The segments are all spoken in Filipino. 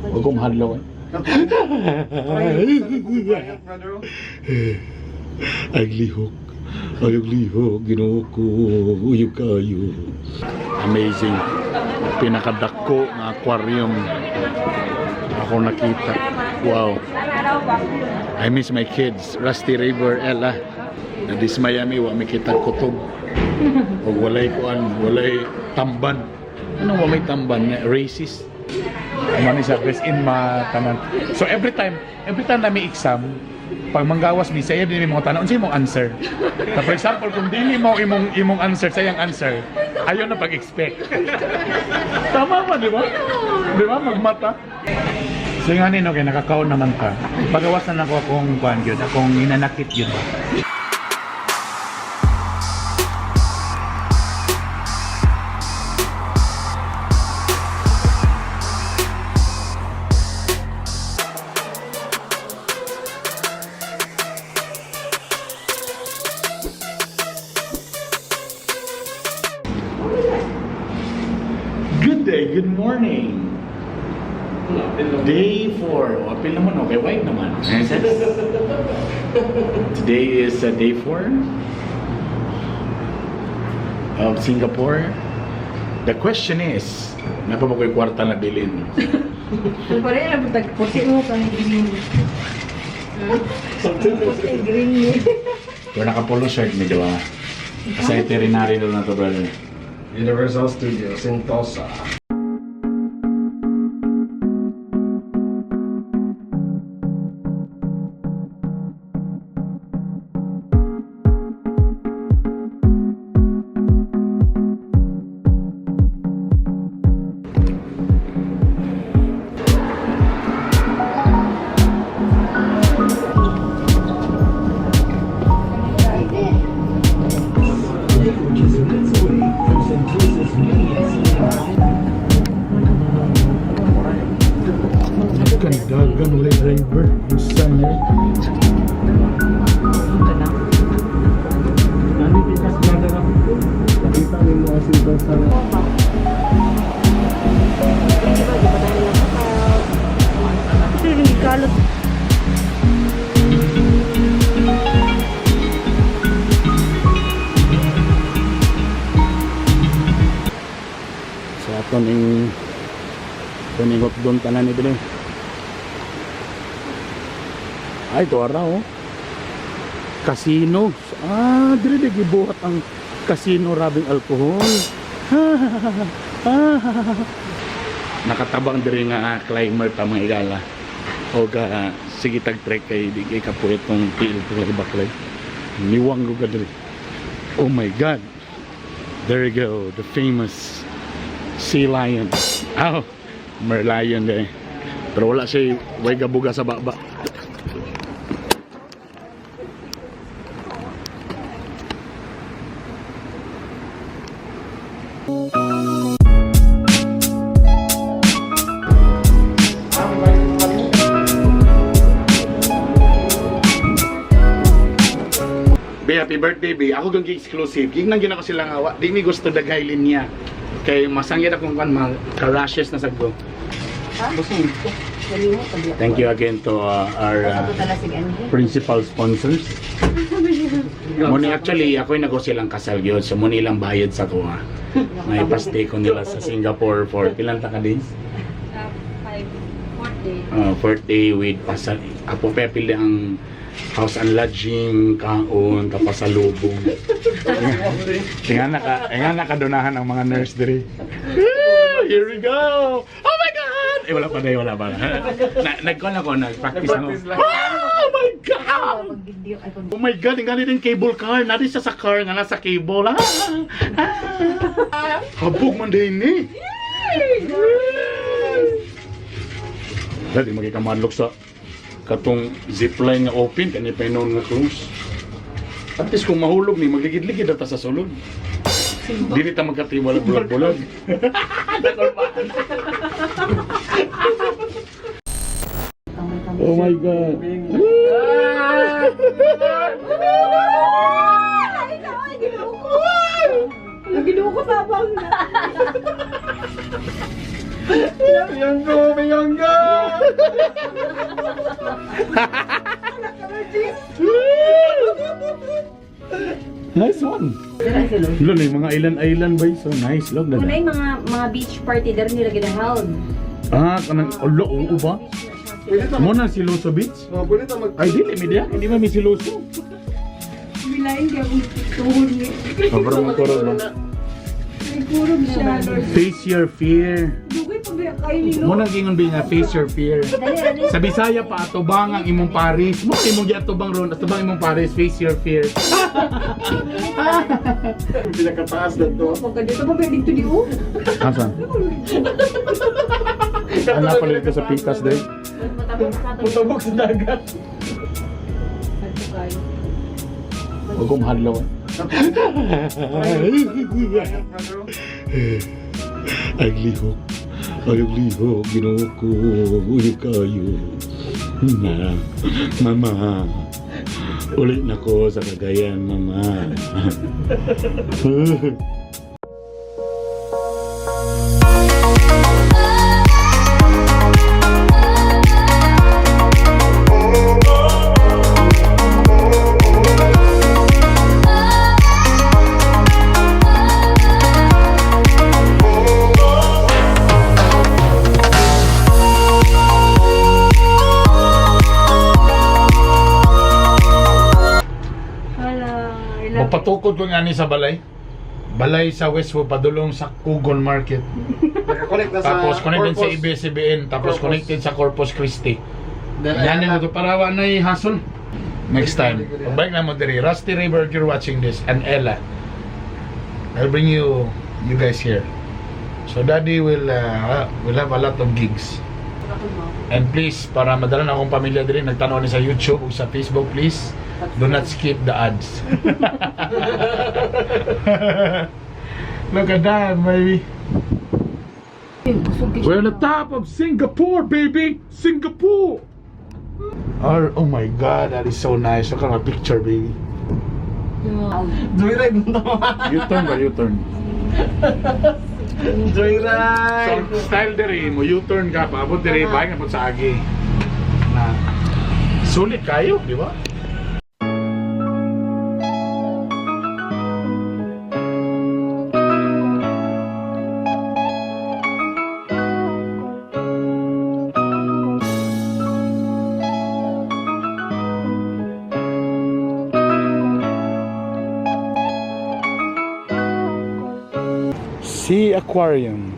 Huwag kong hadlaw eh. Aglihok. Aglihok. Ginoo ko. Uyog kayo. Amazing. Pinakadako na aquarium ako nakita. Wow. I miss my kids. Rusty River, Ella. Na this Miami, wa may kita kutob. O walay kuan, walay tamban. Ano wa may tamban? Racist. Mani sa best in tanan. So every time na may exam, pag manggawas mi saya din may mga tanong sa imong answer. So for example, kung dili mo imong answer sayang answer, ayo na pag-expect. Tama ba, di ba? Di ba magmata? So nga nino kay nakakaon naman ka. Pagawasan ako akong kuan gyud, akong inanakit gyud ba. Good day, good morning. Day 4. O, apil naman, okay, white naman. Today is day 4 of Singapore. The question is, napapakoy kwarta na bilin. Pare na butag pusi mo kang green. Pusi green. Pero naka-polo shirt mi diba? Sa veterinary doon na to, brother. Universal Studios in Tosa. Dagang ulit driver yung sun eh. Nakita mo mo kasi ito sa Kalot. so ato ning paningok doon tanan ni Bini. Ay, ito ara oh. Casino. Ah, dire gibuhat ang casino rabing alcohol. Nakatabang dire nga climber ta mga igala. O ga sige tag trek kay di kay kapuet tong tiil to baklay. Niwang lugar dire. Oh my god. There you go, the famous sea lion. Oh, merlion day. Pero wala siya way gabuga sa baba. Happy birthday, Bi. Ako gang exclusive. Gig nang gina ko silang awa. Di mi gusto daghay linya. Kay masangyad akong kan ka-rashes na sagbo. Thank you again to our principal sponsors. Muni actually, ako'y nag silang kasal yun. So muni lang bayad sa kuha. May pa-stay ko nila sa Singapore for ilan ta ka days? 4th day with pasal. Apo pepil ang house and lodging, kaon, kapasalubong. Nga nakadonahan ang mga nurse diri. Here we go! Oh my God! Eh, wala pa na, wala pa. Nag-call ako, nag-practice ako. Oh my God! Oh my God, yung ganit yung cable car. Nadi siya sa car, nga nasa cable. Habog man din eh. Dati magkikamadlok sa katong zipline nga open, kanya pa yun nga close. At least kung mahulog ni, magligid-ligid ata sa sulod. Dili ta magkatiwala bulag-bulag. Oh my God! Naginuko tabang na. Mayanggo, mayanggo! Nice one. Lolo, yung mga island ba? So nice, log Muna na. yung mga beach party there nila ginaheld. Ah, kanang ulo, oo ba? Mo na siloso beach? Oh, pwede ta mag... Ay, dili, media. Hindi man may siloso. Bilayin ka kung tuhod ni. Sobrang kurog ba? Ay, kurog siya. Face your fear. Dugay pa ba kayo nilo? Mo nang gingon ba nga, face your fear. Sa Bisaya pa, atubang ang imong Paris. Mo imong giatubang ron, atubang imong Paris, face your fear. Pinakataas na to. Pagka dito ba pwede dito di o? Asa? Ang napalit ka sa Pikas dahil. Putabok sa dagat. Adto kayo. Huwag kong mahadlaw. Aglihok. Aglihok. Ginoo ko. Uyo kayo. Na. Mama. Ulit na ko sa Cagayan, mama. Patukod ko nga ni sa balay. Balay sa Westwood padulong sa Kugon Market. Nakakonect na sa... Tapos connected sa Corpus. ABS-CBN. Tapos Corpus. connected sa Corpus Christi. Then, Yan mo ito para na i-hustle. Next time. Pabalik na mo diri. Rusty River, if you're watching this. And Ella. I'll bring you guys here. So Daddy will have a lot of gigs. And please, para madala na akong pamilya diri, nagtanaw ni sa YouTube o sa Facebook, please. Do not skip the ads. Look at that, baby. We're on the top of Singapore, baby. Singapore. Oh my God, that is so nice. Look at my picture, baby. Joyride mo naman. U-turn ba? U-turn. Joyride. So, style diri mo, U-turn ka pa. Abot diri, bahay nga po sa agi. Na, sulit kayo, di ba? Sea Aquarium.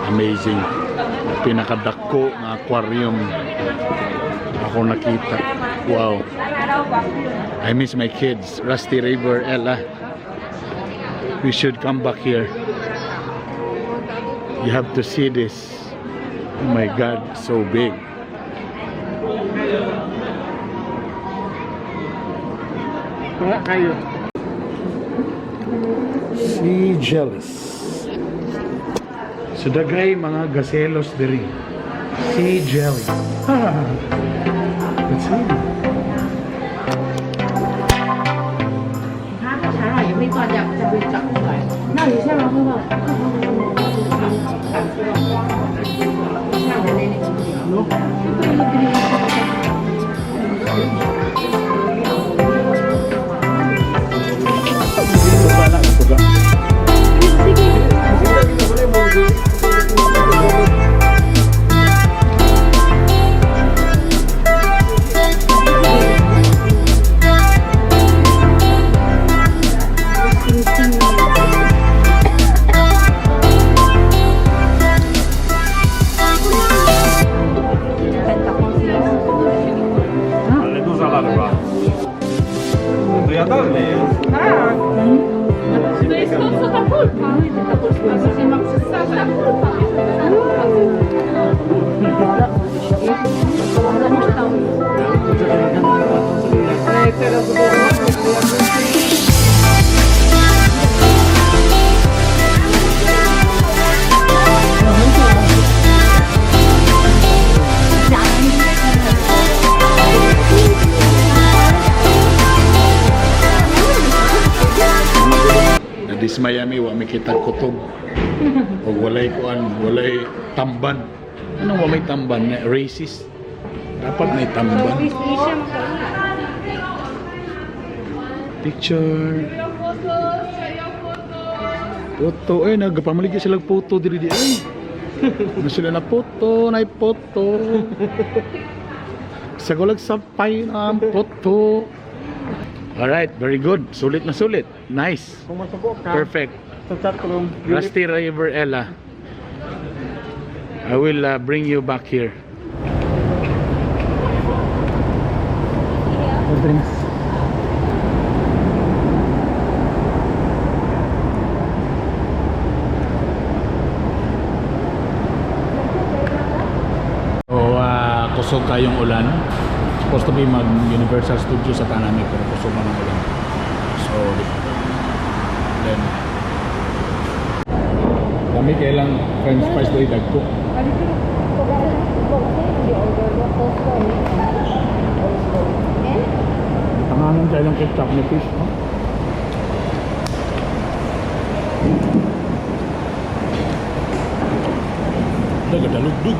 Amazing. Pinakadako nga aquarium ako nakita. Wow. I miss my kids. Rusty River, Ella. We should come back here. You have to see this. Oh my God, so big. Wala kayo. Sea jellies. So dagay mga gaselos diri. Sea jelly. Let's see. 大家才会长出来。那你下完后吧，下来那Suka na, suka. Alle tu salah ba? Duyatan ne? To jest to, co ta pulpa. A co się ma przystać? Ta pulpa. Ale jak teraz Dis Miami wa makita kutob. O walay kuan, walay tamban. Anong wa may tamban? Na racist. Dapat may tamban. Picture. Foto eh nagpamaligya sila photo diri di ay. Ano sila na photo, na photo. Sa gulag sapay na ang photo. Alright, very good. Sulit na sulit. Nice. Kung masubok ka, Perfect. sa chat ko lang. Rusty River Ella. I will bring you back here. Drinks. Kusog kayong ulan. Supposed to be mag-Universal Studios sa Tanami pero kusog na ng ulan. So, then kami kailang french fries dari dagko. Tanganan kailang ketchup ni fish, no? Dagadalugdug.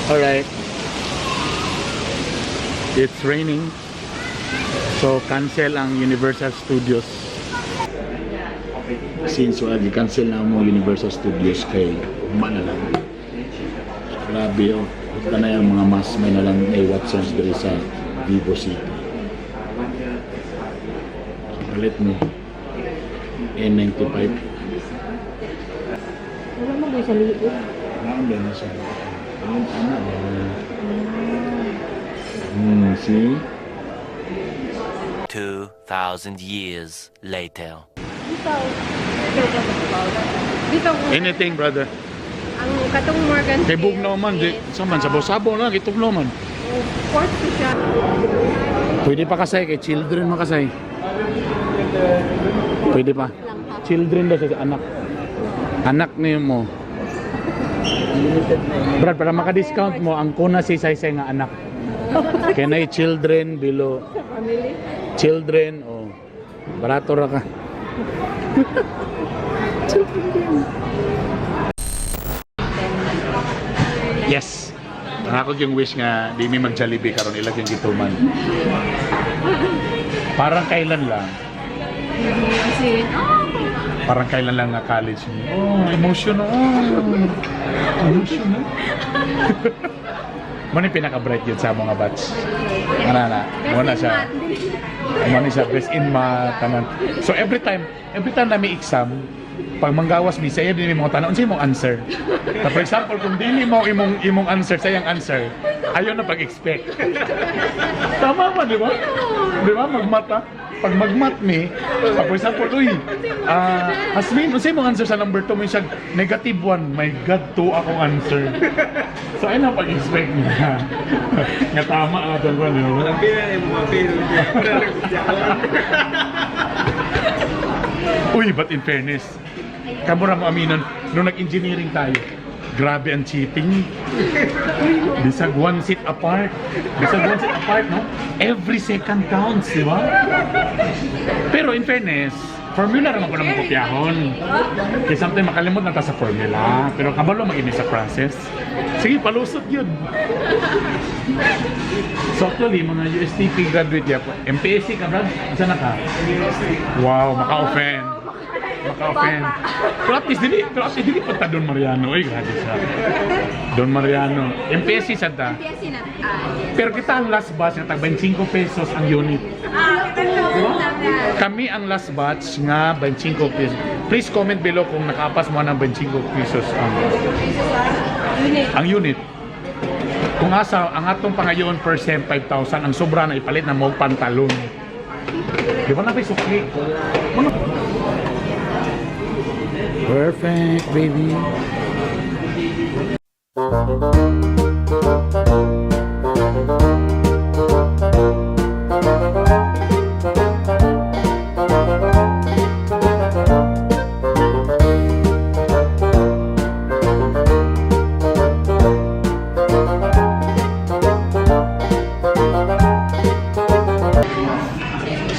Alright, it's raining, so cancel ang Universal Studios. Since wala cancel na mo Universal Studios kay humana lang. Grabe oh, ito na yung mga mas may nalang may Watsons dito sa Vivo City. Palit mo N95. Wala mo ba sa liit? Nakanda na siya. Ayun, tama. See? 2,000 years later. Dito Anything, brother. ang katong Morgan Kay Bugnaw man, di. Saman, sabaw-sabaw lang, itublaw man. Fourth to siya. Pwede pa kasay, kay children makasay. Pwede pa. Children daw sa anak. Anak niyo mo. Brad, para maka-discount mo, ang kuna si Saysay nga anak. Kaya na children, below. Children, oh. Barato ra ka. Yes. Ako yung wish nga di mi mag-Jollibee karon ilag yung gituman. Parang kailan lang. Kasi, Parang kailan lang nga college niyo. Oh, emotional. Emotional. Mo ni pinaka-bright yun sa mga batch. Ano na? Mo na siya. Mo ni siya best in math tanan. So every time na may exam, pag manggawas bisaya din mo tanong sa imong answer. So, for example, kung dili mo imong answer sa iyang answer, ayaw na pag-expect. Tama ba, di ba? Di ba? Magmata. Pag magmat me, for example, uy, Hasmin, kung sa imong answer sa number 2, may siya, negative 1, my God, 2 akong answer. So, ayun na pag-expect niya. Nga tama nga ito ba, di ba? Ang pira yung mga pira. Uy, but in fairness, kamura mo aminon, nung nag-engineering tayo, grabe ang cheating. Bisag one seat apart. Bisag one seat apart, no? Every second counts, di ba? Pero in fairness, formula naman ko naman kopyahon. Kaya sometimes makalimot na ta sa formula. Pero kabalo mag-ini sa process. Sige, palusot yun. So actually, mga USTP graduate ya po. MPSC ka, Brad? Saan na ka? Wow, maka-offend. Maka-offend. Pero at least dili pa Don Mariano. Uy, grabe siya. Don Mariano. MPSC sa ta. Pero kita ang last batch na tag 25 pesos ang unit. Kami ang last batch nga 25 pesos. Please comment below kung nakapas mo ng 25 pesos ang unit. Kung asa, ang atong pangayon per sem 5,000, ang sobra na ipalit na mo pantalon. Di ba na ba sukli? Perfect, baby.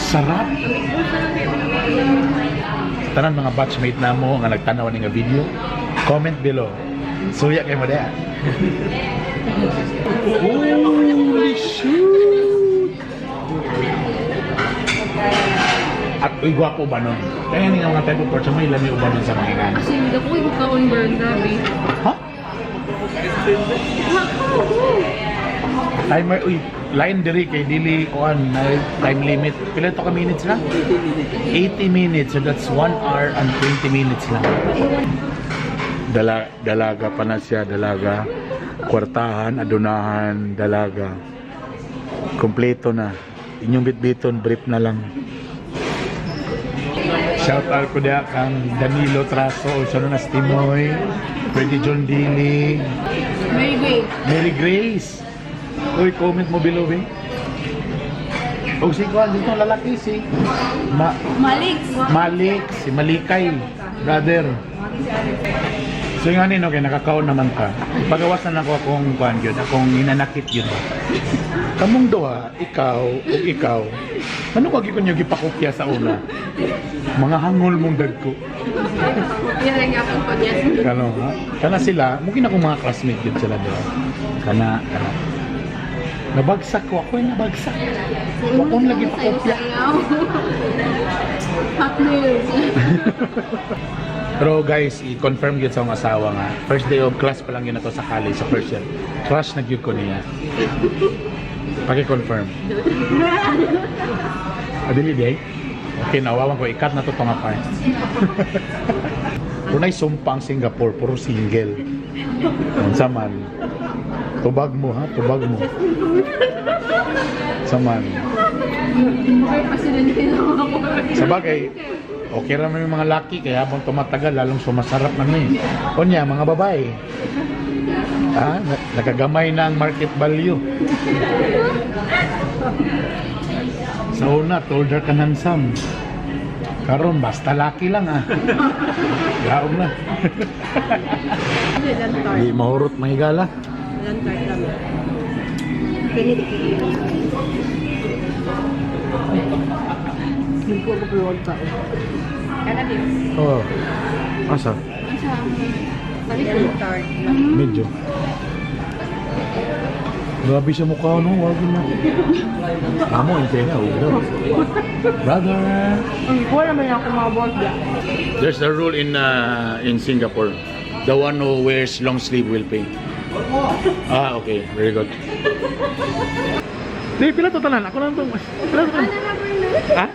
Sarap. Tanan mga batchmate na mo nga nagtanaw ni nga video, comment below. Suya kay mo daya. Holy shoot! At uy, gwapo ba nun? Kaya nga mga type of portion mo ilan yung uban nun sa mga ikan. Kasi hindi ko yung kaon burn, grabe. Ha? Timer, uy, line diri kay dili kuan na time limit. Pila to ka minutes lang? 80 minutes. So that's 1 hour and 20 minutes lang. Dalaga pa na siya, dalaga. Kwartahan, adunahan, dalaga. Kompleto na. Inyong bitbiton, brief na lang. Shout out ko diya kang Danilo Traso, siya na Timoy, Freddy John Dili, Mary Grace. Uy, comment mo below, eh. O si Kuan, dito ang lalaki si Malik, si Malikay, brother. So yung ano, okay, nakakaon naman ka. Pagawas na ako akong Kuan yun, akong inanakit yun. Kamong doha, ikaw, o ikaw, ano wagi ko niyo gipakopya sa una? Mga hangol mong dagko. Yan lang akong pag-yes. Kano, ha? Kana sila, mungkin ako mga classmate yun sila doon. Kana. Nabagsak ko, ako yung nabagsak. Ako lagi pa kopya. Hot news. Pero guys, i-confirm yun sa akong asawa nga. First day of class pa lang yun na to sa college, sa first year. Crush na yun ko niya. Paki-confirm. Adili day? Okay, nawawan ko. Ikat na to nga part. Kunay sumpang Singapore, puro single. Unsa man. Tubag mo ha, tubag mo. Saman. Sa bagay, okay naman yung mga laki, kaya habang tumatagal, lalong sumasarap namin. O niya, mga babae. Ha? Nakagamay na ang market value. Sa una, told her kan handsome. Karon basta laki lang ah. Gaog na. Di mahurot mahigala. Oh. Asa? Medyo. Grabe siya mukha, no? Wag na. Amo, hindi na. Brother! Wala naman ako mga boss dyan. There's a rule in Singapore. The one who wears long sleeve will pay. Ah, okay. Very good. Di, pila totalan? Ako lang itong... Pila totalan? Ha?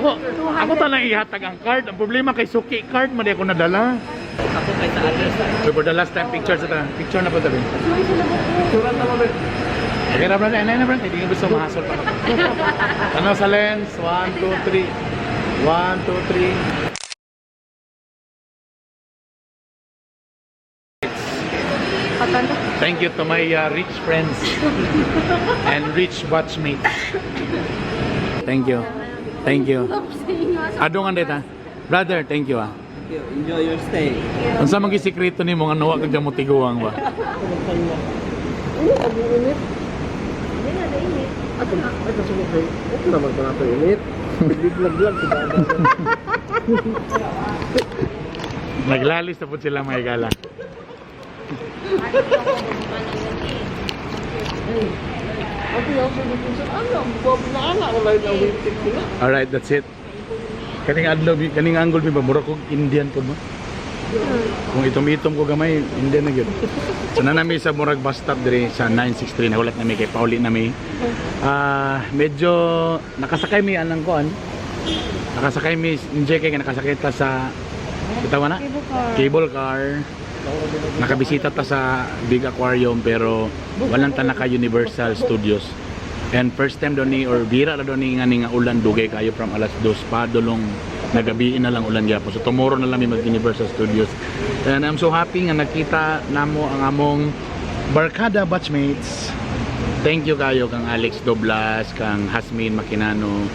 Ako? Ako tanang ihatag ang card. Ang problema kay Suki card mo di ako nadala. Ako kay sa address. For the last time picture sa ta. Picture na po tabi. Surat na mo, be. Okay na brother, na brother. Hindi nga gusto mahasol pa ako. Ano sa lens? 1, 2, 3. 1, 2, 3. Thank you to my rich friends and rich batchmates. Thank you. Thank you. Adungan dita. Brother, thank you ah. Enjoy your stay. Unsa man gi sikreto nimo nga nawa kag mo tiguang ba? Ito sumukay. Ito naman pa natin init. Biglag-lag sa baga. Naglalis na po sila mga igala. Alright, that's it. Kaning adlaw, kaning angle mi ba mura kog Indian ko ba? Kung itom-itom ko gamay, Indian na gyud. So na nami sa murag bus stop diri sa 963 na ulat nami kay Pauli nami. Medyo nakasakay mi anang kuan. Nakasakay mi enjoy kay nakasakay ta sa bitaw na? Cable car. Nakabisita ta sa Big Aquarium pero walang ta naka Universal Studios. And first time doon ni or bira na doon ni nga ulan dugay kayo from alas 2 pa dolong nagabiin na lang ulan gyapon. So tomorrow na lang mi mag Universal Studios. And I'm so happy nga nakita namo ang among barkada batchmates. Thank you kayo kang Alex Doblas, kang Hasmin Makinano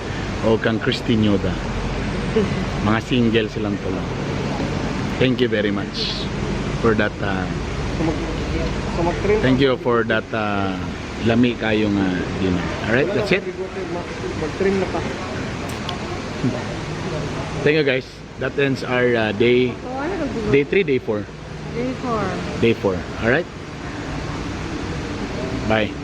o kang Christine Yoda. Mga single silang tulo. Thank you very much for that thank you for that lami kayong dinner. Alright, that's it. Mag-trim na pa. Thank you guys. That ends our day 3, day 4. Day 4. Day 4. Alright. Bye.